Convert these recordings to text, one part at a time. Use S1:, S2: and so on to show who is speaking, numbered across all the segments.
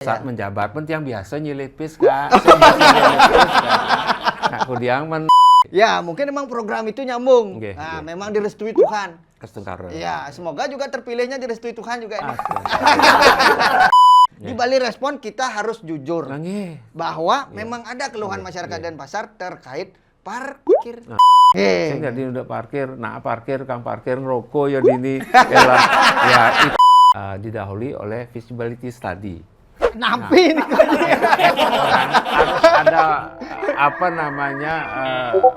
S1: Saat menjabat pun yang biasa nyelipis kak, nyelipis kak, kudiang men.
S2: Ya, mungkin memang program itu nyambung.
S1: Nggih,
S2: Nah,
S1: nggih.
S2: memang direstui Tuhan.
S1: Kestengkar.
S2: Ya, semoga juga terpilihnya direstui Tuhan juga ini. Di
S1: Ya.
S2: Bali Respon kita harus jujur
S1: Nggih.
S2: bahwa
S1: Iya.
S2: memang ada keluhan
S1: Iya,
S2: masyarakat
S1: iya.
S2: Denpasar terkait parkir.
S1: Nah. Saya jadi udah parkir, kang parkir ngerokok ya dini, ya itu didahului oleh feasibility study.
S2: Nampi ini.
S1: Harus ada apa namanya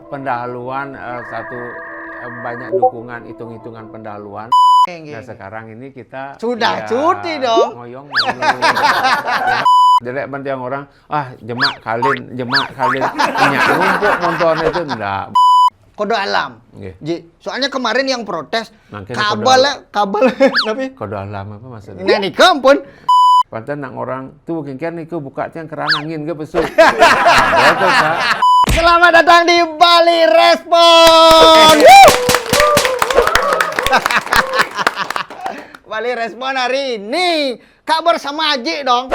S1: pendahuluan satu banyak dukungan hitung-hitungan pendahuluan. Nah sekarang ini kita
S2: Sudah
S1: ya,
S2: cuti dong.
S1: ngoyong jelek banget yang orang jemak kalin minyak numpuk nonton itu enggak.
S2: Kode alam.
S1: Nggih.
S2: Ji, soalnya kemarin yang protes
S1: Mungkin
S2: kabel tapi
S1: Kode alam apa maksudnya?
S2: nah nih kampun.
S1: Pantas nang orang tuh kan niku buka tiang keran angin ke besuk. Betul Kak.
S2: Selamat datang di Bali Respon. Bali Respon hari ini kabar sama Aji dong.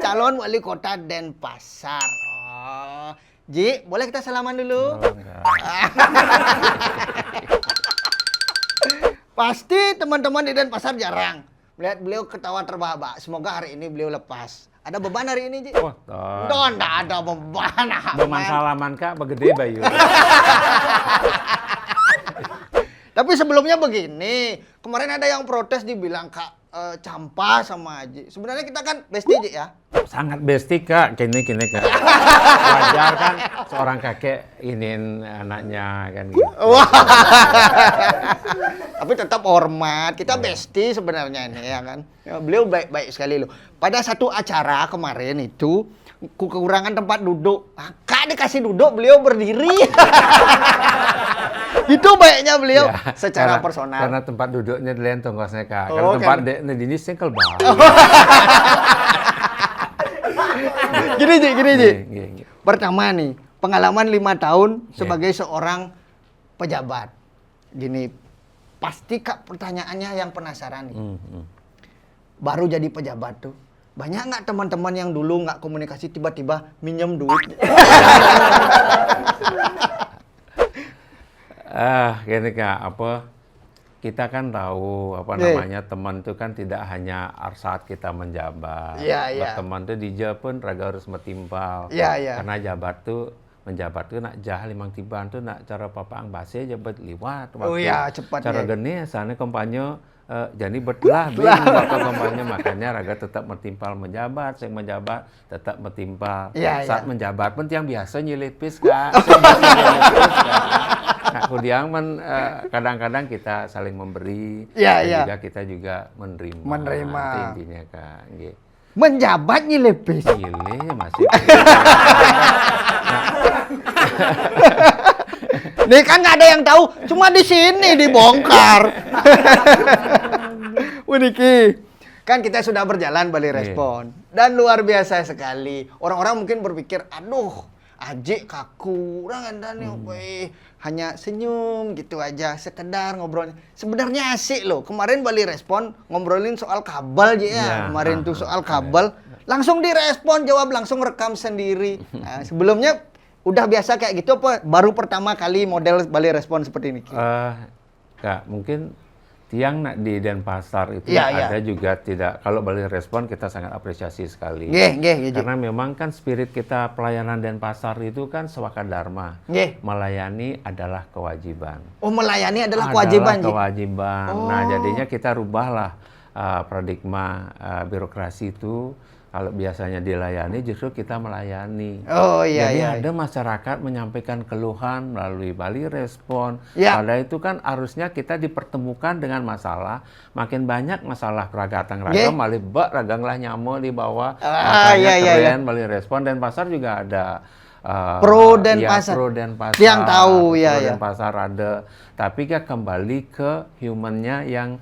S2: Calon wali kota Denpasar. Oh. Ji, boleh kita salaman dulu? Pasti teman-teman di Denpasar jarang melihat beliau ketawa terbahak-bahak. Semoga hari ini beliau lepas. Ada beban hari ini, Ji?
S1: Wah,
S2: Enggak ada beban.
S1: beman salaman Kak, begede bayu.
S2: Tapi sebelumnya begini, kemarin ada yang protes dibilang Kak Campa sama Aji. Sebenarnya kita kan bestie, Ji ya?
S1: Sangat bestie Kak, kini Kak. Wajar kan seorang kakek iniin anaknya kan gitu.
S2: Wah. Tapi tetap hormat. Kita bestie sebenarnya ini ya kan. Ya, beliau baik-baik sekali loh. Pada satu acara kemarin itu kekurangan tempat duduk. Kak dikasih duduk, beliau berdiri. Itu baiknya beliau
S1: Ya,
S2: secara personal.
S1: Karena tempat duduknya di tongkosnya Kak.
S2: Oh,
S1: Kalau tempat
S2: kan.
S1: ini singkel banget.
S2: Gini Ji.
S1: Gini.
S2: Pertama nih, pengalaman 5 tahun sebagai seorang pejabat. Gini, pasti Kak pertanyaannya yang penasaran nih. Baru jadi pejabat tuh, banyak nggak teman-teman yang dulu nggak komunikasi tiba-tiba minjem duit?
S1: Gini Kak, kita kan tahu namanya teman itu kan tidak hanya saat kita menjabat.
S2: Iya.
S1: Teman itu di pun raga harus metimpal.
S2: Iya.
S1: Karena menjabat tuh nak jah limang tiban tuh nak cara papang base jabat liwat.
S2: Oh iya, cepat.
S1: Cara geni sana kampanye jadi betlah waktu kampanye makanya raga tetap metimpal menjabat, saya menjabat tetap metimpal. Saat menjabat pun yang biasa nyelipis Kak. Nah, kudiang kadang-kadang kita saling memberi, juga kita juga menerima. Itu intinya Kak. Gitu.
S2: Menjabat nyelipis.
S1: Gile masih.
S2: Nih kan nggak ada yang tahu, cuma di sini dibongkar. Niki, kan kita sudah berjalan Bali Respon dan luar biasa sekali. Orang-orang mungkin berpikir, aduh, Aji kaku, orang ada nih, hanya senyum gitu aja, sekedar ngobrolnya. Sebenarnya asik loh. Kemarin Bali Respon ngobrolin soal kabel ya. Kemarin tuh soal kabel, langsung direspon, jawab langsung, rekam sendiri. Nah, sebelumnya udah biasa kayak gitu apa baru pertama kali model Bali Respon seperti ini?
S1: Kak, mungkin tiang nak di Denpasar itu ada juga tidak. Kalau Bali Respon kita sangat apresiasi sekali. Karena memang kan spirit kita pelayanan Denpasar itu kan swaka dharma. Melayani adalah kewajiban.
S2: Oh, melayani adalah kewajiban.
S1: Nah, jadinya kita rubahlah paradigma birokrasi itu. Kalau biasanya dilayani, justru kita melayani. Jadi ada masyarakat menyampaikan keluhan melalui Bali Respon. Pada itu kan harusnya kita dipertemukan dengan masalah. Makin banyak masalah ragatan ragam, malih ragang lah nyamuk di bawah. Makanya keren Bali Respon. Dan pasar juga ada.
S2: Pro Denpasar. Yang tahu
S1: Denpasar ada. Tapi kan kembali ke humannya yang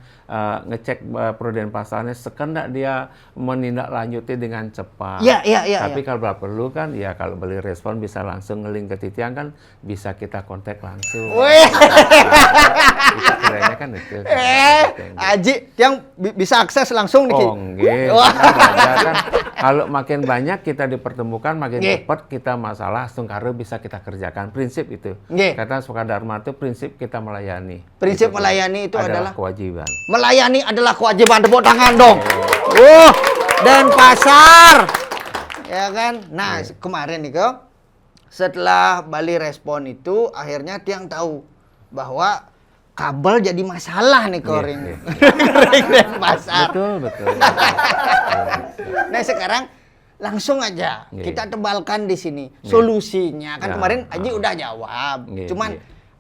S1: ngecek Pro Denpasarnya sekendak dia menindaklanjuti dengan cepat. Tapi kalau perlu kan kalau Bali Respon bisa langsung ngeling ke Titiang kan bisa kita kontak langsung. Kiranya kan itu.
S2: Aji yang bisa akses langsung nih.
S1: Oh, nggih. Kan kalau makin banyak kita dipertemukan, makin cepat kita masalah sungkara bisa kita kerjakan. Prinsip itu. Kata Suka Dharma itu prinsip kita melayani.
S2: Prinsip itu melayani itu adalah
S1: kewajiban.
S2: Melayani adalah kewajiban. Tepuk tangan dong. Denpasar. Ya kan? Nah, kemarin nih kok setelah Bali Respon itu akhirnya Tiang tahu bahwa kabel jadi masalah nih Koring. Denpasar.
S1: Betul.
S2: Nah, sekarang langsung aja kita tebalkan di sini solusinya. Kan kemarin Aji udah jawab. Cuman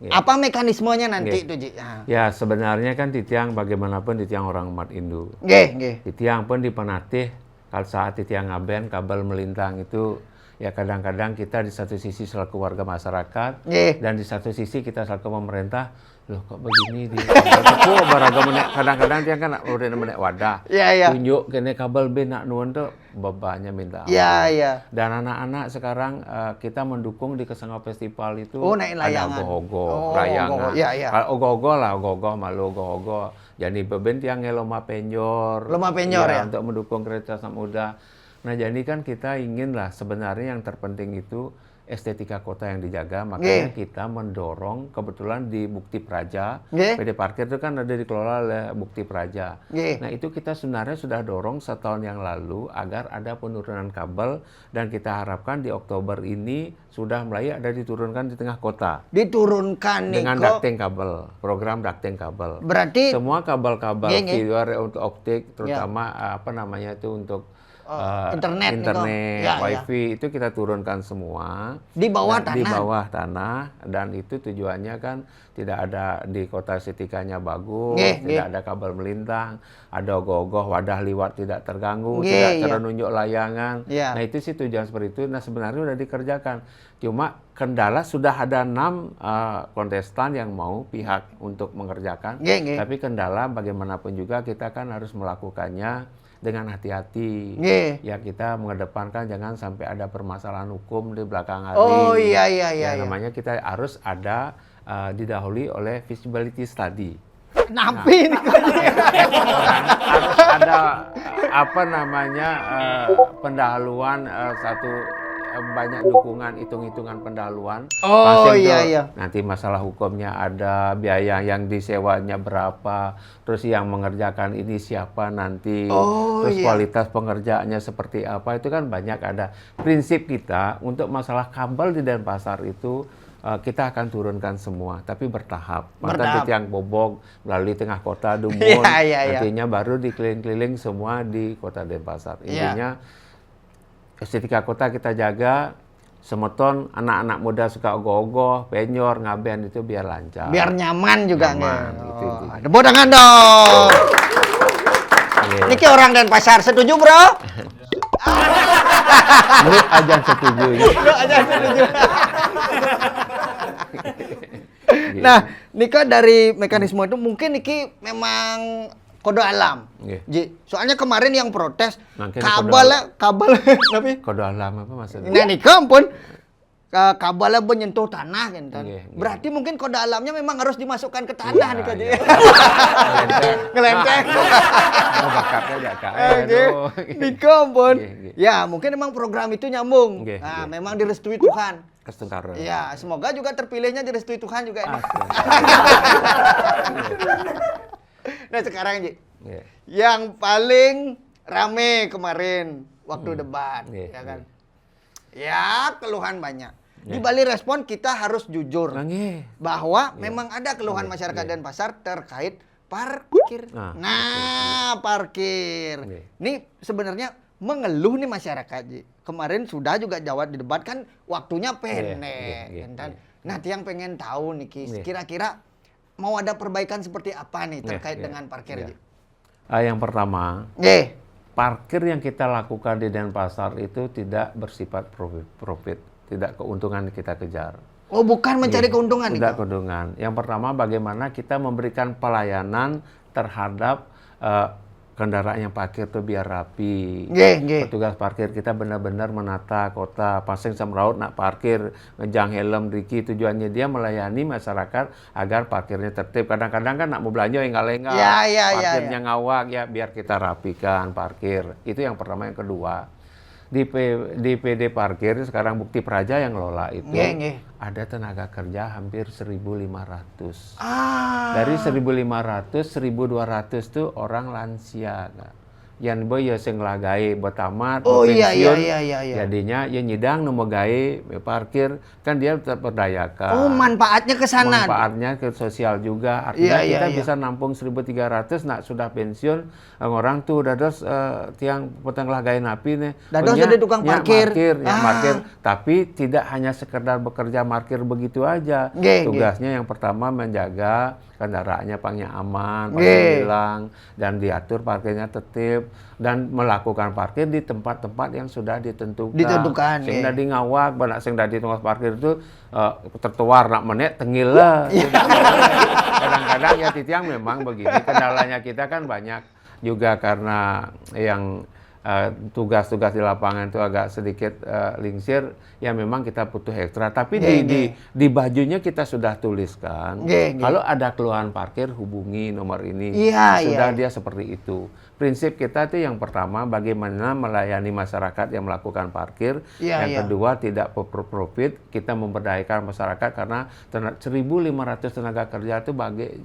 S2: apa mekanismenya nanti itu, Ji?
S1: Ya, sebenarnya kan Titiang bagaimanapun Titiang orang umat Hindu. Titiang pun dipenatih kalau saat Titiang ngaben kabel melintang itu ya kadang-kadang kita di satu sisi selaku warga masyarakat dan di satu sisi kita selaku pemerintah, loh kok begini di kadang-kadang dia kan udah menek wadah tunjuk kene kabel B nak nuwun tuh bebannya minta dan anak-anak sekarang kita mendukung di Kesanga Festival itu ada ogoh-ogoh layangan kalau ogoh-ogoh lah ogoh-ogoh malu ogoh-ogoh jadi beben tiang loma penyor ya untuk mendukung kereta muda. Nah, jadi kan kita ingin lah sebenarnya yang terpenting itu estetika kota yang dijaga, makanya kita mendorong kebetulan di Bukti Praja, PD Parkir itu kan ada dikelola oleh Bukti Praja. Nah, itu kita sebenarnya sudah dorong setahun yang lalu agar ada penurunan kabel dan kita harapkan di Oktober ini sudah mulai ada diturunkan di tengah kota.
S2: Diturunkan nih
S1: dengan ducting kabel, program ducting kabel.
S2: Berarti
S1: semua kabel-kabel fiber untuk optik terutama apa namanya itu untuk internet wifi itu kita turunkan semua
S2: di bawah
S1: tanah dan itu tujuannya kan tidak ada di kota estetikanya bagus, tidak ada kabel melintang, ada ogoh-ogoh wadah liwat tidak terganggu, tidak terunjuk layangan. Nah itu sih tujuan seperti itu. Nah sebenarnya sudah dikerjakan. Cuma kendala sudah ada 6 kontestan yang mau pihak untuk mengerjakan. Tapi kendala bagaimanapun juga kita kan harus melakukannya dengan hati-hati. Ya kita mengedepankan jangan sampai ada permasalahan hukum di belakang hari. Namanya kita harus ada didahului oleh feasibility study.
S2: Napi ini
S1: harus ada apa namanya pendahuluan banyak dukungan hitung-hitungan pendahuluan. Nanti masalah hukumnya ada, biaya yang disewanya berapa, terus yang mengerjakan ini siapa nanti, terus kualitas pengerjaannya seperti apa, itu kan banyak ada. Prinsip kita untuk masalah kabel di Denpasar itu kita akan turunkan semua, tapi bertahap. Maka tiang bobok melalui tengah kota Dumun, nantinya baru dikeliling-keliling semua di kota Denpasar. Intinya estetika kota kita jaga, semeton anak-anak muda suka ogoh-ogoh, penyor, ngaben itu biar lancar.
S2: Biar nyaman juga nih. Tepuk tangan dong. Niki orang Denpasar, setuju bro?
S1: Lu aja setuju.
S2: Nah, Nika dari mekanisme itu mungkin Niki memang kode alam. Soalnya kemarin yang protes kabel tapi
S1: kode alam apa maksudnya?
S2: Nah, Nika ampun kabelnya menyentuh tanah kan. Berarti mungkin kode alamnya memang harus dimasukkan ke tanah nih kan. Ngelenteng.
S1: Bakatnya jaga.
S2: Nika ampun. Ya, mungkin memang program itu nyambung. Nah, memang direstui Tuhan. Ya, semoga juga terpilihnya direstui Tuhan juga ini. Nah sekarang Ji, yang paling rame kemarin waktu debat, ya kan? Ya keluhan banyak. Di Bali Respon kita harus jujur bahwa memang ada keluhan masyarakat Denpasar terkait parkir. Parkir. Ini sebenarnya mengeluh nih masyarakat Ji. Kemarin sudah juga jawab di debat kan waktunya pendek. Nah Tiang pengen tahu nih kira-kira mau ada perbaikan seperti apa nih terkait dengan parkir?
S1: Yang pertama, parkir yang kita lakukan di Denpasar itu tidak bersifat profit, tidak keuntungan kita kejar.
S2: Oh, bukan mencari keuntungan?
S1: Tidak keuntungan. Yang pertama, bagaimana kita memberikan pelayanan terhadap kendaraan yang parkir tuh biar rapi. Petugas parkir kita benar-benar menata kota, pasang semraut nak parkir, ngejang helm Riki, tujuannya dia melayani masyarakat agar parkirnya tertib. Kadang-kadang kan nak mau belanja enggak-enggak, parkirnya ngawak ya, biar kita rapikan parkir. Itu yang pertama. Yang kedua, di PD parkir sekarang Bukti Praja yang lola itu ada tenaga kerja hampir 1.500. Dari 1.500, 1.200 tuh orang lansia. Yang ya sing lagai bertamat, pensiun, jadinya ya nyidang nemu gawe parkir, kan dia terperdayakan.
S2: Manfaatnya ke sana.
S1: Manfaatnya ke sosial juga. Artinya kita bisa nampung 1.300, nak sudah pensiun, orang tuh dados tiang petang lagai napi nih.
S2: Dados jadi tukang parkir.
S1: Parkir. Tapi tidak hanya sekedar bekerja parkir begitu aja. Tugasnya yang pertama menjaga kendaraannya pangnya aman, parkir hilang, dan diatur parkirnya tertib, dan melakukan parkir di tempat-tempat yang sudah ditentukan. Sing dadi ngawak, banyak sing dadi tempat parkir itu tertuar nak menit tengil lah. Kadang-kadang ya titiang memang begini, kendalanya kita kan banyak juga karena yang tugas-tugas di lapangan itu agak sedikit lingsir, ya memang kita butuh ekstra. Tapi di bajunya kita sudah tuliskan, kalau ada keluhan parkir hubungi nomor ini. Sudah dia seperti itu. Prinsip kita itu yang pertama bagaimana melayani masyarakat yang melakukan parkir. Yang kedua tidak for profit, kita memberdayakan masyarakat karena 1.500 tenaga kerja itu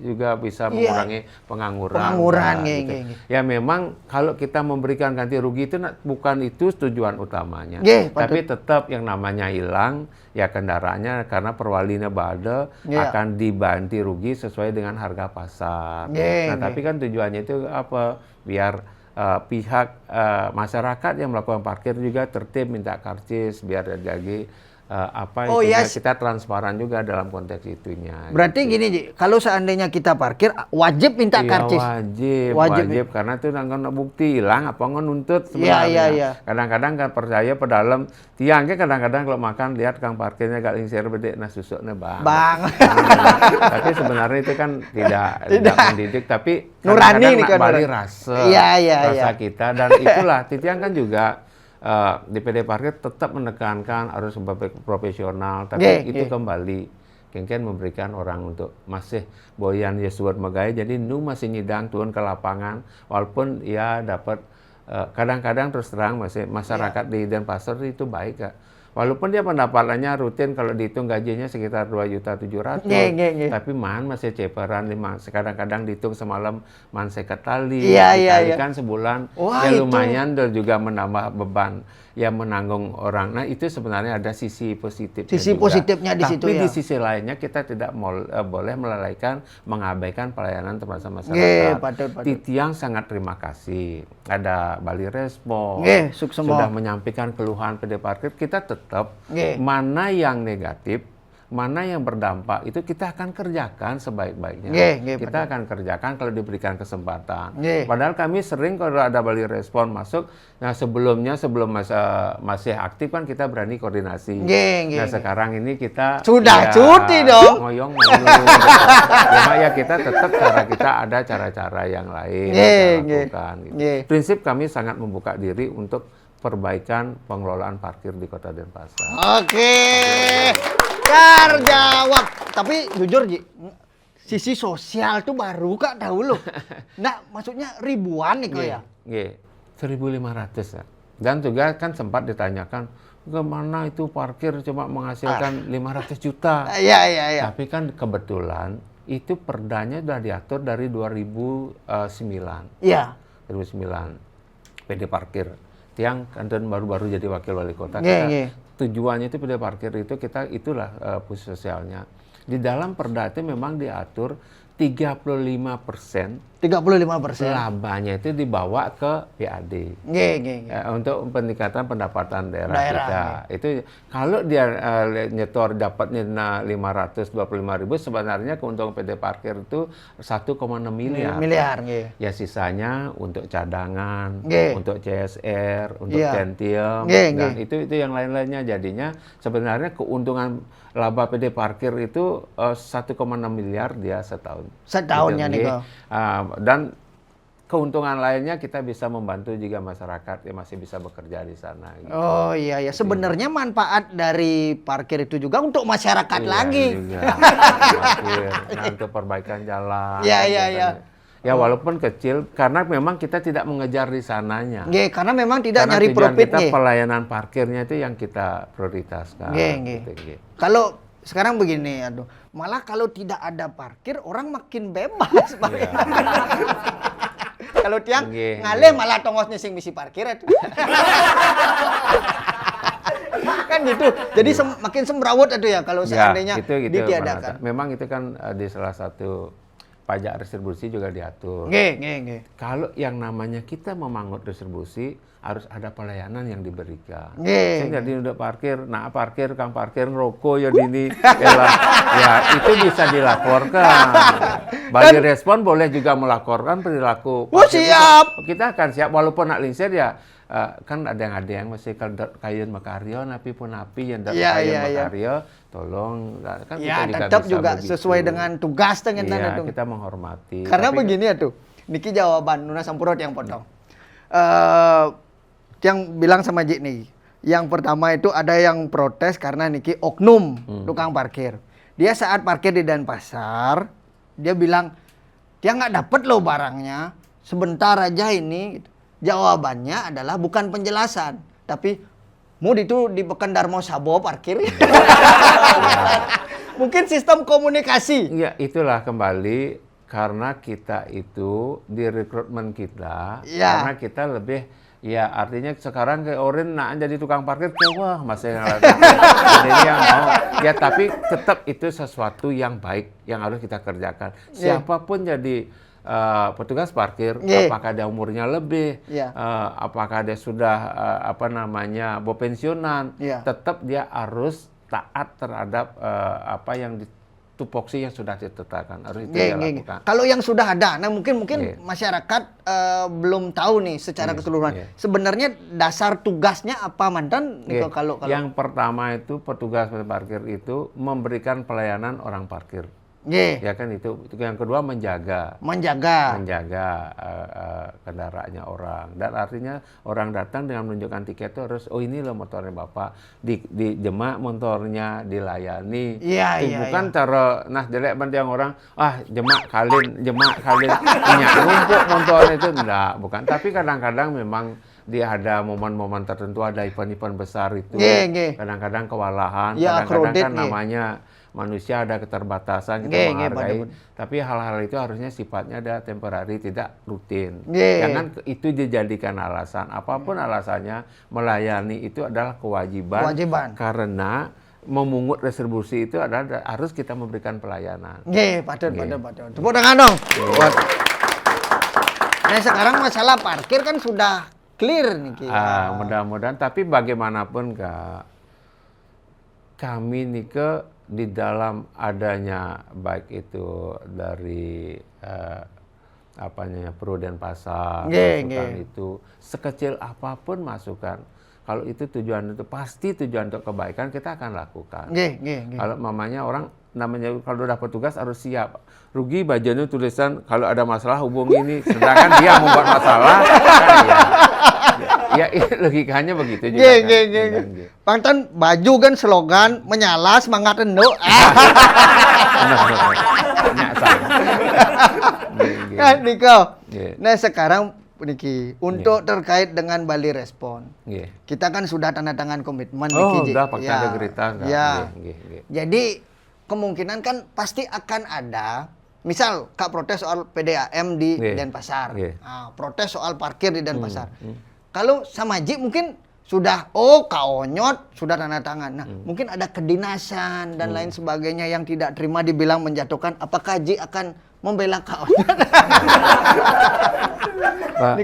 S1: juga bisa mengurangi pengangguran. Gitu. Ya memang kalau kita memberikan ganti rugi itu bukan itu tujuan utamanya. Tapi tetap yang namanya hilang ya kendaraannya karena perwalinya bade akan dibanti rugi sesuai dengan harga pasar. Tapi kan tujuannya itu apa? Biar pihak masyarakat yang melakukan parkir juga tertib, minta karcis biar jadi kita transparan juga dalam konteks itunya.
S2: Berarti gini Ji, kalau seandainya kita parkir wajib minta karcis.
S1: Wajib karena itu nangkon bukti hilang apa nuntut sebenarnya. Kadang-kadang kan percaya pedalam tiangnya kadang-kadang kalau makan lihat kang parkirnya gak lingsir bedek nah susuknya bang. Tapi sebenarnya itu kan tidak mendidik, tapi
S2: nurani
S1: kadang-kadang bali rasa kita, dan itulah titiang kan juga di PD parkir tetap menekankan harus profesional, tapi itu kembali kengken memberikan orang untuk masih boyan ya suat megai, jadi masih nyidang turun ke lapangan walaupun ya dapat kadang-kadang terus terang masih masyarakat di Denpasar itu baik Kak. Walaupun dia pendapatannya rutin kalau dihitung gajinya sekitar 2.700.000, tapi masih ceperan kadang-kadang dihitung semalam sekat tali, dikalikan sebulan, ya lumayan dan juga menambah beban yang menanggung orang. Nah itu sebenarnya ada sisi positifnya.
S2: Positifnya di situ ya.
S1: Tapi di sisi lainnya kita tidak boleh melalaikan, mengabaikan pelayanan teman-teman masyarakat. Titiang sangat terima kasih. Ada Bali Respon, sudah menyampaikan keluhan PD parkir, kita tetap mana yang negatif, mana yang berdampak itu kita akan kerjakan sebaik-baiknya. Kita akan kerjakan kalau diberikan kesempatan. Padahal kami sering kalau ada Bali Respon masuk, nah sebelum masih aktif kan kita berani koordinasi. Nah sekarang ini kita
S2: sudah cuti dong.
S1: Ngoyong cuma ya kita tetap kita ada cara-cara yang lain kita lakukan. Prinsip kami sangat membuka diri untuk perbaikan pengelolaan parkir di Kota Denpasar.
S2: Terjawab. Tapi jujur Ji, sisi sosial tuh baru Kak tahu loh. Nah, maksudnya ribuan nih kok ya.
S1: 1.500 ya. Dan juga kan sempat ditanyakan kemana itu parkir cuma menghasilkan 500 juta. Tapi kan kebetulan itu perdanya sudah diatur dari 2009. 2009 PD parkir. Tiang kanton baru-baru jadi wakil wali kota tujuannya itu PD parkir itu itulah fungsi sosialnya. Di dalam perda itu memang diatur 35% labanya itu dibawa ke PAD untuk peningkatan pendapatan daerah kita. Itu kalau dia nyetor dapatnya 525.000, sebenarnya keuntungan PD parkir itu 1,6 miliar. Ya sisanya untuk cadangan, untuk CSR, untuk Centium, dan itu yang lain-lainnya. Jadinya sebenarnya keuntungan laba PD parkir itu 1,6 miliar dia setahun.
S2: Setahunnya nih kok.
S1: Dan keuntungan lainnya kita bisa membantu juga masyarakat yang masih bisa bekerja di sana. Gitu.
S2: Oh iya ya, sebenarnya manfaat dari parkir itu juga untuk masyarakat
S1: Iya,
S2: lagi.
S1: Juga. Parkir, nah, untuk perbaikan jalan.
S2: Iya iya iya.
S1: Ya walaupun kecil, karena memang kita tidak mengejar di sananya.
S2: Nggih, karena memang tidak
S1: Karena
S2: nyari
S1: tujuan
S2: profit
S1: kita
S2: nggih.
S1: pelayanan parkirnya itu yang kita prioritaskan.
S2: Nggih, nggih.
S1: Gitu, nggih.
S2: Kalau sekarang begini, aduh, malah kalau tidak ada parkir orang makin bebas.
S1: Iya.
S2: Kalau tiang
S1: Nggih,
S2: ngalih
S1: nggih.
S2: malah tongosnya sing misi parkir itu. Kan gitu. Jadi makin semrawut itu ya kalau seandainya
S1: gitu,
S2: ditiadakan.
S1: Memang itu kan di salah satu pajak retribusi juga diatur.
S2: Nggih.
S1: Kalau yang namanya kita memangut distribusi harus ada pelayanan yang diberikan.
S2: Nggih.
S1: Saya jadi udah parkir, nah parkir kang parkir ngerokok ya dini, ya itu bisa dilaporkan. Bagi respon boleh juga melaporkan perilaku.
S2: Oh siap.
S1: Kita akan siap walaupun nak lingsir ya. Kan ada yang masih kayun Makario, napi pun napi yang
S2: Iya,
S1: kayun
S2: iya, iya.
S1: Makario, tolong kan
S2: Ya,
S1: kita
S2: tetap
S1: bisa
S2: juga
S1: begitu.
S2: sesuai dengan tugas dengan
S1: Iya,
S2: itu.
S1: kita menghormati.
S2: Karena
S1: Tapi-
S2: begini ya tuh, niki jawaban Nuna Sampurot yang potong. Yang bilang sama Jik nih, yang pertama itu ada yang protes karena niki oknum tukang parkir. Dia saat parkir di Denpasar, dia bilang dia nggak dapet loh barangnya, sebentar aja ini. Jawabannya adalah bukan penjelasan, tapi Mud itu di Pekandarmo Sabo parkir. Mungkin sistem komunikasi.
S1: Iya, itulah kembali karena kita itu di rekrutmen kita,
S2: Iya.
S1: karena kita lebih ya artinya sekarang ke Orin nak jadi tukang parkir wah masih jadi yang mau ya tapi tetap itu sesuatu yang baik yang harus kita kerjakan.
S2: Iya.
S1: Siapapun jadi petugas parkir,
S2: Iya.
S1: apakah dia umurnya lebih,
S2: Iya.
S1: apakah dia sudah pensiunan,
S2: Iya.
S1: tetap dia harus taat terhadap apa yang tupoksi yang sudah ditetapkan harus itu dia lakukan.
S2: Kalau yang sudah ada, nah mungkin
S1: Nggih.
S2: masyarakat belum tahu nih secara
S1: Nggih,
S2: keseluruhan.
S1: nggih.
S2: Sebenarnya dasar tugasnya apa mantan?
S1: Oke,
S2: Kalau
S1: yang pertama itu petugas parkir itu memberikan pelayanan orang parkir.
S2: nggih,
S1: Ya kan itu yang kedua menjaga
S2: menjaga.
S1: kendaraannya orang dan artinya orang datang dengan menunjukkan tiket itu harus ini loh motornya Bapak dijemak motornya dilayani.
S2: Iya,
S1: Itu
S2: iya,
S1: bukan cara nah jelek yang orang jemak kalin minyak numpuk motornya itu enggak bukan tapi kadang-kadang memang dia ada momen-momen tertentu ada event-event besar itu
S2: Nggih.
S1: kadang-kadang kewalahan
S2: Ya,
S1: kadang-kadang
S2: kredit,
S1: kan
S2: nggih.
S1: namanya manusia ada keterbatasan
S2: Nggih,
S1: kita
S2: nggih,
S1: menghargai
S2: bener-bener.
S1: tapi hal-hal itu harusnya sifatnya ada temporary tidak rutin
S2: Nggih.
S1: jangan itu dijadikan alasan apapun alasannya melayani itu adalah kewajiban. Karena memungut retribusi itu adalah harus kita memberikan pelayanan.
S2: Nggih, patut.
S1: Nggih.
S2: Tepuk tangan dong. Buat. Nah, sekarang masalah parkir kan sudah clear nih Ki.
S1: Mudah-mudahan tapi bagaimanapun Kak kami nih di dalam adanya baik itu dari Pruden Pasar masukan itu sekecil apapun masukan kalau itu tujuan itu pasti tujuan untuk kebaikan kita akan lakukan.
S2: Nggih.
S1: Kalau mamanya orang namanya kalau udah petugas harus siap rugi bajunya tulisan kalau ada masalah hubungi ini sedangkan dia membuat masalah kan ya logikanya begitu juga kan.
S2: Nggih. Pantan baju kan slogan menyala semangat enduk. Kan Niko. Nah sekarang niki untuk terkait dengan Bali Respon. Kita kan sudah tanda tangan komitmen niki.
S1: Udah pakai integritas.
S2: Ya. Jadi kemungkinan kan pasti akan ada misal Kak protes soal PDAM di Denpasar. Protes soal parkir di Denpasar. Kalau sama Ji mungkin sudah Kak Onyot sudah tanda tangan. Nah, mungkin ada kedinasan dan lain sebagainya yang tidak terima dibilang menjatuhkan. Apakah Ji akan membela Kak Onyot?
S1: Pak,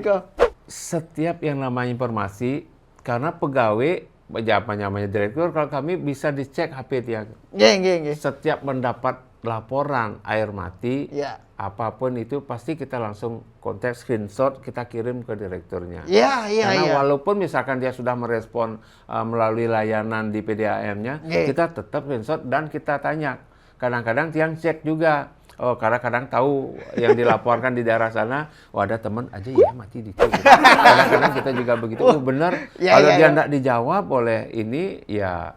S1: setiap yang namanya informasi karena pegawai namanya direktur kalau kami bisa dicek HP dia.
S2: Nggih.
S1: Setiap mendapat laporan air mati,
S2: Ya.
S1: apapun itu pasti kita langsung kontak screenshot kita kirim ke direkturnya.
S2: Iya.
S1: Karena walaupun misalkan dia sudah merespon melalui layanan di PDAM-nya, kita tetap screenshot dan kita tanya. Kadang-kadang tiang cek juga. Oh, kadang-kadang tahu yang dilaporkan di daerah sana, oh ada teman aja ya mati di situ. Kadang-kadang kita juga begitu. Oh benar, kalau dia enggak dijawab oleh ini, ya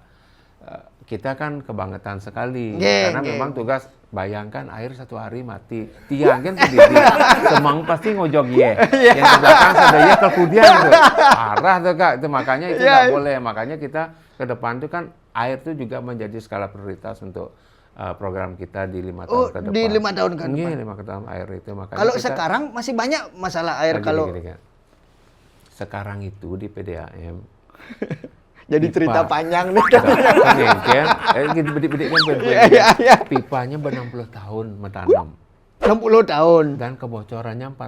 S1: kita kan kebangetan sekali. Karena memang tugas, bayangkan air 1 hari mati. Tiang kan kedidi, semang pasti ngojok ye. Yang di belakang sadaya kemudian tuh. Parah tuh Kak, itu makanya itu nggak boleh. Makanya kita ke depan tuh kan air tuh juga menjadi skala prioritas untuk program kita di 5 tahun ke depan.
S2: Di 5 tahun ke depan.
S1: Iya, 5 tahun air itu. Makanya
S2: kalau sekarang masih banyak masalah air kalau
S1: sekarang itu di PDAM.
S2: Jadi cerita panjang nih.
S1: Pipanya ber-60 tahun menanam.
S2: 60 tahun.
S1: Dan kebocorannya 40%.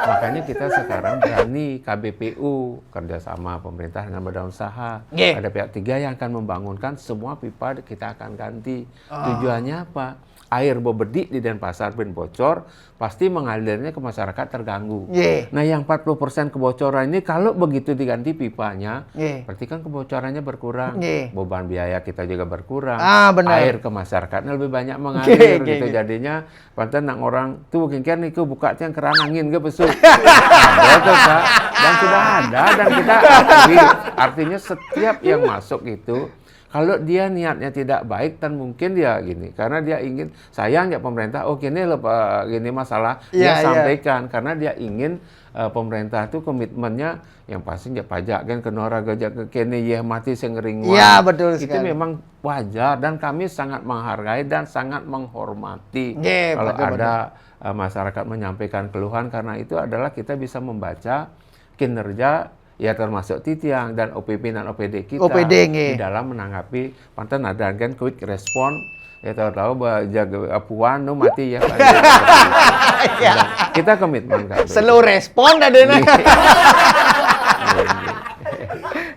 S1: Makanya kita sekarang berani KBPU, kerjasama pemerintah dengan badan usaha. Ada pihak 3 yang akan membangunkan semua pipa kita akan ganti. Tujuannya apa? Air bebedik di Denpasar bin bocor, pasti mengalirnya ke masyarakat terganggu. Nah yang 40% kebocoran ini kalau begitu diganti pipanya, berarti kan kebocorannya berkurang. Beban biaya kita juga berkurang. Air ke masyarakatnya lebih banyak mengalir gitu. Jadinya, pantas nak orang tuh mungkin itu buka tiang keran angin ke besuk. Ada tuh Kak. Dan sudah ada dan kita akui. Artinya setiap yang masuk itu, kalau dia niatnya tidak baik dan mungkin dia gini, karena dia ingin, sayang ya pemerintah, gini masalah, dia sampaikan, karena dia ingin pemerintah itu komitmennya yang pasti ya pajak kan kenora gajah ke kene ya mati sengering.
S2: Iya betul sekali.
S1: Itu memang wajar dan kami sangat menghargai dan sangat menghormati kalau ada masyarakat menyampaikan keluhan, karena itu adalah kita bisa membaca kinerja ya termasuk Titiang dan OPP dan OPD kita di dalam menanggapi pantan ada kan quick respon ya tahu jaga apuan no mati ya. Kita komitmen Kak.
S2: Slow respon tadi.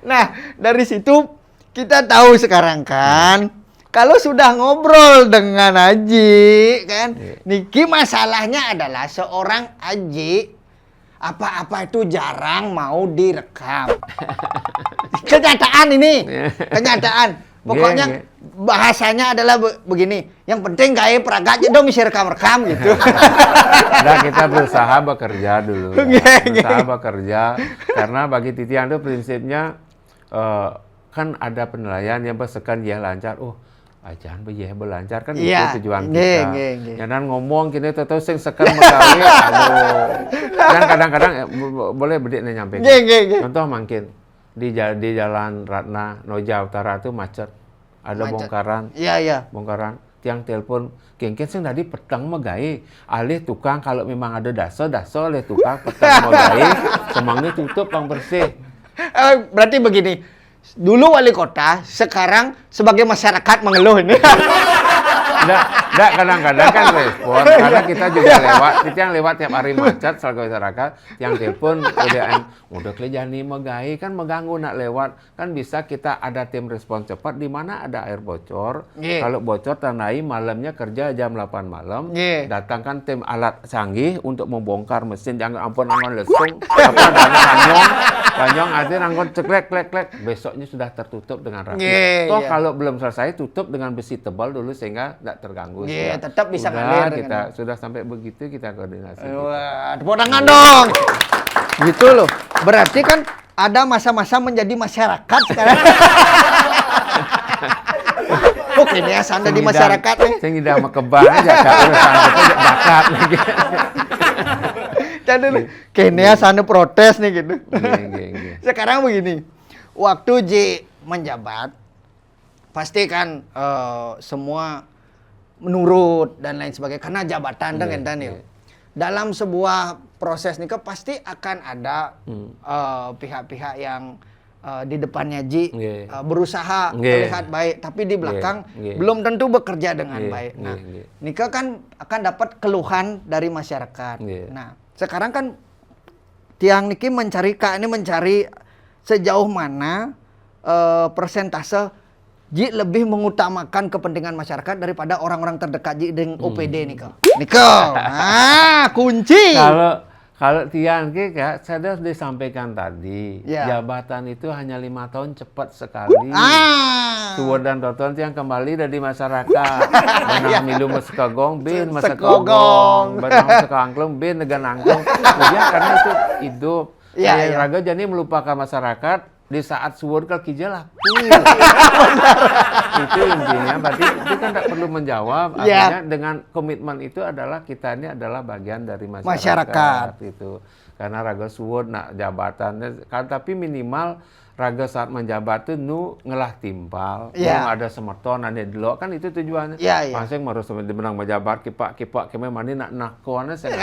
S2: Nah, dari situ kita tahu sekarang kan kalau sudah ngobrol dengan Haji kan, Niki masalahnya adalah seorang Haji apa-apa itu jarang mau direkam. Kenyataan ini, kenyataan. Pokoknya bahasanya adalah begini. Yang penting kayak peragaknya dong mesti rekam-rekam gitu.
S1: Nah, kita berusaha bekerja dulu. Berusaha bekerja karena bagi Titiang itu prinsipnya kan ada penilaian yang bersekan ya lancar. Ajan bejeh belancar kan itu tujuan kita. Jangan ngomong kini tahu sing sekan megawe dan kadang-kadang boleh bedik nyampe. Contoh mungkin di jalan Ratna Noja Utara itu macet. Ada bongkaran. Bongkaran tiang telepon kengken sing tadi petang megawe. Alih tukang kalau memang ada daso oleh tukang petang megawe semangnya tutup pang bersih.
S2: Berarti begini. Dulu wali kota, sekarang sebagai masyarakat mengeluh ini.
S1: Enggak, kadang-kadang kan respon, karena kita juga yang lewat tiap hari macet sebagai masyarakat, yang telepon udah kelihatan megai kan mengganggu nak lewat, kan bisa kita ada tim respon cepat di mana ada air bocor. Kalau bocor tandai malamnya kerja jam 8 malam, datangkan tim alat canggih untuk membongkar mesin, jangan ampun lesung, Banyong artinya angkot ceklek, besoknya sudah tertutup dengan rapi. Kalau belum selesai, tutup dengan besi tebal dulu sehingga tidak terganggu.
S2: Tetap bisa ngalir.
S1: Kita sudah sampai begitu kita koordinasi.
S2: Tepuk tangan dong. Gitu loh. Berarti kan ada masa-masa menjadi masyarakat sekarang. Ini asanda di masyarakat nih.
S1: Saya tidak mau kebang aja, urusan itu bakat lagi.
S2: Jadi Kenia sana protes nih gitu. Sekarang begini, waktu J menjabat, pasti kan semua menurut dan lain sebagainya karena jabatan dan Daniel. Dalam sebuah proses nih pasti akan ada pihak-pihak yang di depannya Ji berusaha terlihat baik, tapi di belakang belum tentu bekerja dengan baik. Nah, Nika kan akan dapat keluhan dari masyarakat. Nah, sekarang kan tiang Niki mencari sejauh mana persentase Ji lebih mengutamakan kepentingan masyarakat daripada orang-orang terdekat Ji dengan OPD Nika. Nah, kunci.
S1: Kalau tiang Kak, saya sudah disampaikan tadi,
S2: Ya.
S1: jabatan itu hanya 5 tahun cepat sekali. Suwon dan toton tiang kembali dari masyarakat. Benang milu mesekagong, bin mesekagong. Benang mesekangklung, bin negan angklung. Kemudian karena itu hidup.
S2: Ya.
S1: Raga jadi melupakan masyarakat. Di saat suwon ke kijal laku. Itu intinya, berarti itu kan tidak perlu menjawab. Artinya dengan komitmen itu adalah kita ini adalah bagian dari masyarakat. Itu. Karena raga suwon, jabatannya, kan, tapi minimal raga saat menjabat itu ngelah timpal, belum ada semerton, ada delok, kan itu tujuannya. Masing harus menang menjabat, kipak, mani nak kawannya saya.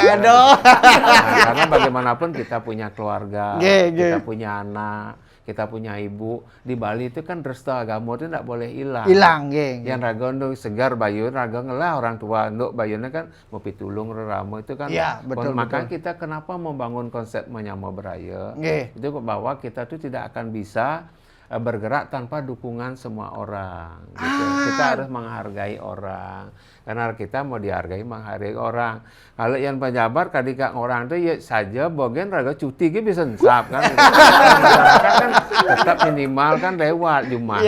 S1: Karena bagaimanapun kita punya keluarga, kita punya anak. Kita punya ibu di Bali itu kan restu agama itu tidak boleh hilang. Yang raga untuk segar bayun, raga ngelah orang tua untuk bayunnya kan mau pitulung reramu itu kan.
S2: Betul.
S1: Maka kita kenapa membangun konsep menyama beraya? Itu bahwa kita tuh tidak akan bisa bergerak tanpa dukungan semua orang. Gitu. Kita harus menghargai orang. Karena kita mau menghargai orang. Kalau yang pejabat kadika orang itu ya saja bagian raga cuti gitu bisa ensap kan. Masyarakat kan tetap minimal kan lewat Jumat.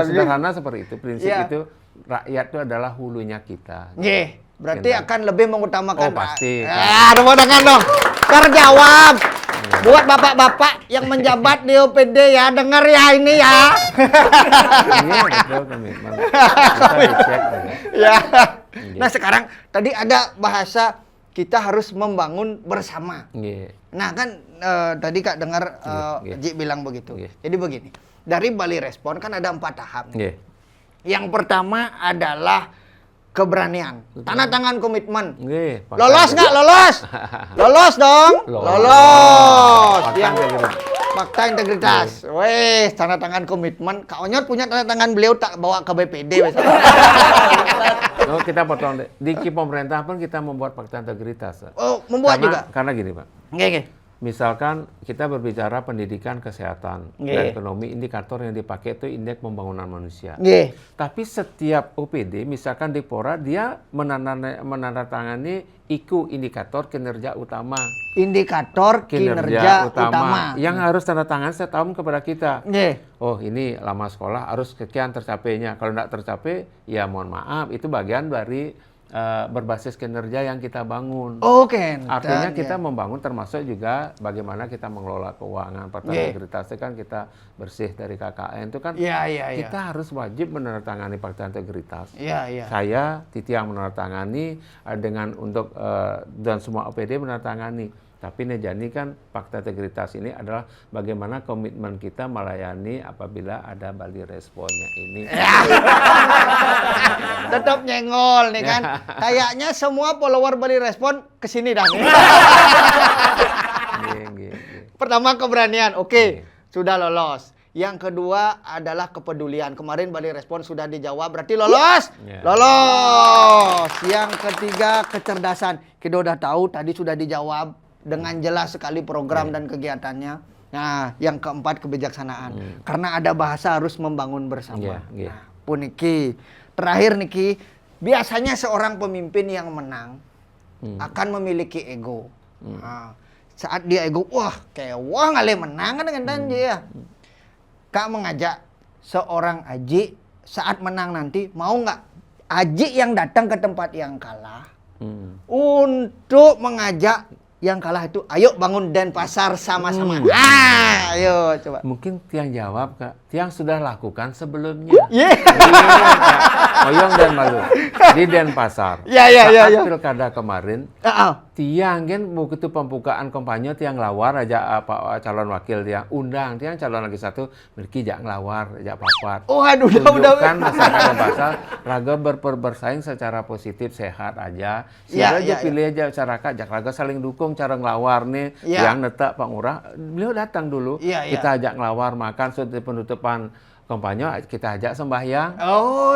S1: Sederhana seperti itu. Prinsip itu rakyat itu adalah hulunya kita.
S2: Berarti akan lebih mengutamakan.
S1: Pasti.
S2: Tepuk tangan dong. Terjawab. Buat bapak-bapak yang menjabat di OPD ya, dengar ya ini ya.
S1: Iya, betul komitmen. Kita dicek.
S2: Nah sekarang tadi ada bahasa kita harus membangun bersama. Nah kan tadi Kak dengar Ji bilang begitu. Jadi begini, dari Bali Respon kan ada 4 tahap. Yang pertama adalah keberanian, tanda tangan komitmen. Lolos nggak? Lolos? Lolos dong. Lolos. Fakta integritas. Wes, tanda tangan komitmen. Kak Onyot punya tanda tangan beliau tak bawa ke BPD.
S1: Kita potong deh. Di pemerintah pun kita membuat fakta integritas.
S2: Membuat juga.
S1: Karena gini Pak. Misalkan kita berbicara pendidikan, kesehatan, dan ekonomi, indikator yang dipakai itu indeks pembangunan manusia. Tapi setiap OPD, misalkan di Pora, dia menandatangani IKU, indikator kinerja utama. Indikator kinerja utama. Yang harus tanda tangan setiap tahun kepada kita. Oh ini lama sekolah harus sekian tercapainya. Kalau tidak tercapai, ya mohon maaf, itu bagian dari berbasis kinerja yang kita bangun. Artinya kita membangun termasuk juga bagaimana kita mengelola keuangan. Fakta integritasnya kan kita bersih dari KKN itu kan kita harus wajib menandatangani fakta integritas. Saya Titiang menandatangani dengan untuk dan semua OPD menandatangani. Tapi Nejani kan fakta integritas ini adalah bagaimana komitmen kita melayani apabila ada Bali Responnya ini.
S2: Tetap nyengol nih kan. Kayaknya semua follower Bali Respon kesini dah. Pertama keberanian, sudah lolos. Yang kedua adalah kepedulian. Kemarin Bali Respon sudah dijawab, berarti lolos. Lolos. Yang ketiga kecerdasan. Kita udah tahu tadi sudah dijawab dengan jelas sekali program dan kegiatannya. Nah, yang keempat kebijaksanaan. Karena ada bahasa harus membangun bersama. Nah, pun Niki. Terakhir Niki, biasanya seorang pemimpin yang menang akan memiliki ego. Nah, saat dia ego, wah ngale menang kan dengan tanji ya. Kak mengajak seorang Aji saat menang nanti, mau nggak Aji yang datang ke tempat yang kalah untuk mengajak yang kalah itu, ayo bangun Denpasar sama-sama. Ayo coba.
S1: Mungkin Tiang jawab Kak, Tiang sudah lakukan sebelumnya. Oyong dan Malu di Denpasar. Saat pilkada kemarin, Tiang kan begitu pembukaan kampanye Tiang lawar aja Pak calon wakil Tiang undang Tiang calon lagi satu, mereka jak ngelawar, jak papat. Tunjukkan masyarakat Denpasar raga bersaing secara positif, sehat aja. Sehingga pilih aja masyarakat, jak raga saling dukung cara ngelawar nih. Yang netak Pak Ngurah, beliau datang dulu. Kita ajak ngelawar makan setelah penutupan kampanye, kita ajak sembahyang.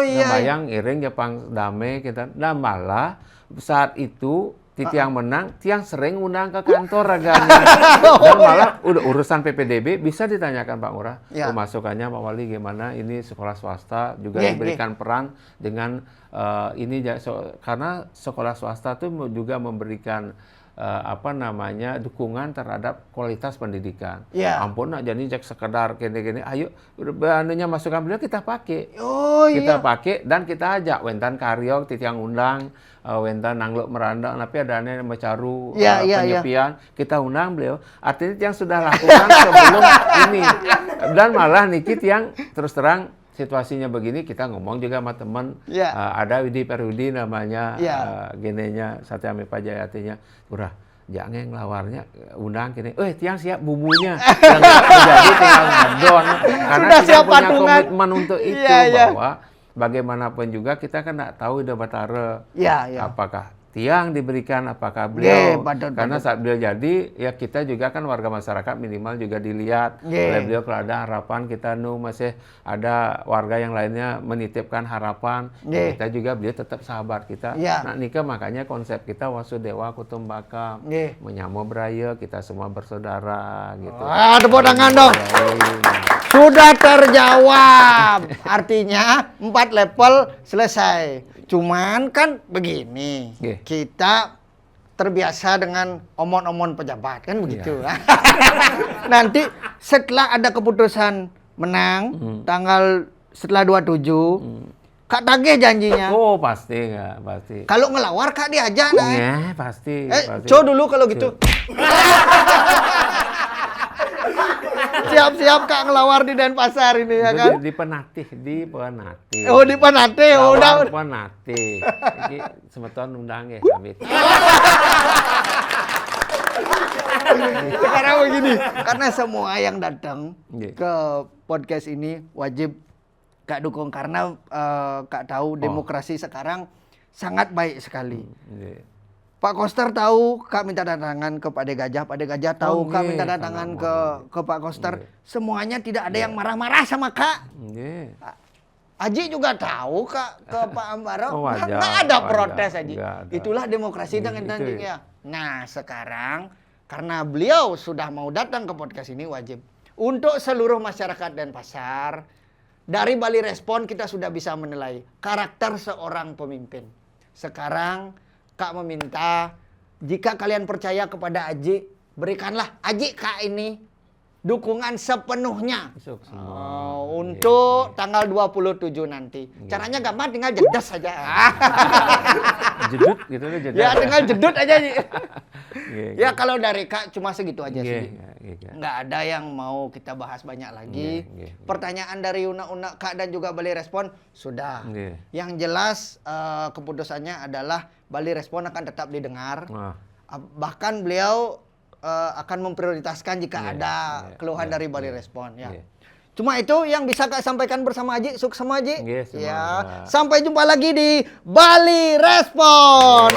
S1: Sembahyang iring Jepang damai kita. Dan malah saat itu Tiang menang, Tiang sering undang ke kantor raganya. Dan malah udah urusan PPDB bisa ditanyakan Pak Ngurah. Pemasukannya Pak Wali gimana? Ini sekolah swasta juga diberikan peran dengan ini karena sekolah swasta itu juga memberikan dukungan terhadap kualitas pendidikan.
S2: Yeah.
S1: Ampun nak jadi cek sekedar gini-gini, ayo anunya masukan beliau kita pakai. Kita pakai dan kita ajak wentan karyok titiang undang, wentan nangluk merandang, tapi adanya mecaru penyepian, kita undang beliau. Artinya yang sudah lakukan sebelum ini. Dan malah Nikit yang terus terang situasinya begini, kita ngomong juga sama teman, ada Widi Perudi namanya, genenya Satya Amipa Jayatinya, urah, jangan ngelawarnya, undang gini, tiang siap bumbunya, yang jadi tinggal ngadon, karena kita punya komitmen untuk itu, bahwa bagaimanapun juga kita kan nggak tahu ide Batara, apakah tiang diberikan, apakah beliau, karena saat beliau jadi, ya kita juga kan warga masyarakat minimal juga dilihat oleh beliau kalau ada harapan, kita masih ada warga yang lainnya menitipkan harapan, kita juga beliau tetap sahabat kita. Nah nikah makanya konsep kita Wasudewa Kutumbaka, menyamo beraya, kita semua bersaudara gitu.
S2: Tepuk tangan dong. Sudah terjawab. Artinya 4 level selesai. Cuman kan begini, kita terbiasa dengan omon-omon pejabat, kan begitu. Nanti setelah ada keputusan menang, tanggal setelah 27, Kak tagih janjinya.
S1: Oh pasti nggak, pasti.
S2: Kalau ngelawar Kak diajak lah.
S1: Ya pasti.
S2: Co dulu kalau gitu. Siap-siap Kak ngelawar di Denpasar ini ya kan?
S1: Di Penatih.
S2: Oh di Penatih, udah.
S1: Penatih. Ini semeton undang ya, Amit.
S2: Sekarang begini, karena semua yang datang ke podcast ini wajib Kak dukung karena Kak tahu demokrasi sekarang sangat baik sekali. Pak Koster tahu Kak minta datangan ke Pak De Gajah, Pak De Gajah tahu Kak minta datangan ke Pak Koster. Semuanya tidak ada yang marah-marah sama Kak. Aji juga tahu Kak ke Pak Ambaro, nggak ada protes Aji. Itulah demokrasi dengan ya. Nah sekarang karena beliau sudah mau datang ke podcast ini, wajib untuk seluruh masyarakat Denpasar, dari Bali Respon kita sudah bisa menilai karakter seorang pemimpin. Sekarang Kak meminta, jika kalian percaya kepada Aji, berikanlah Aji Kak ini dukungan sepenuhnya untuk tanggal 27 nanti. Caranya gampang, tinggal jedas saja.
S1: Jedut gitu aja.
S2: Ya tinggal jedut aja. Ya kalau dari Kak cuma segitu aja sih. Nggak ada yang mau kita bahas banyak lagi. Pertanyaan dari Una-Una Kak dan juga Bali Respon sudah. Yang jelas keputusannya adalah Bali Respon akan tetap didengar. Bahkan beliau akan memprioritaskan jika ada keluhan dari Bali Respon. Cuma itu yang bisa Kak sampaikan bersama Aji. Sukses sama Aji. Sampai jumpa lagi di Bali Respon.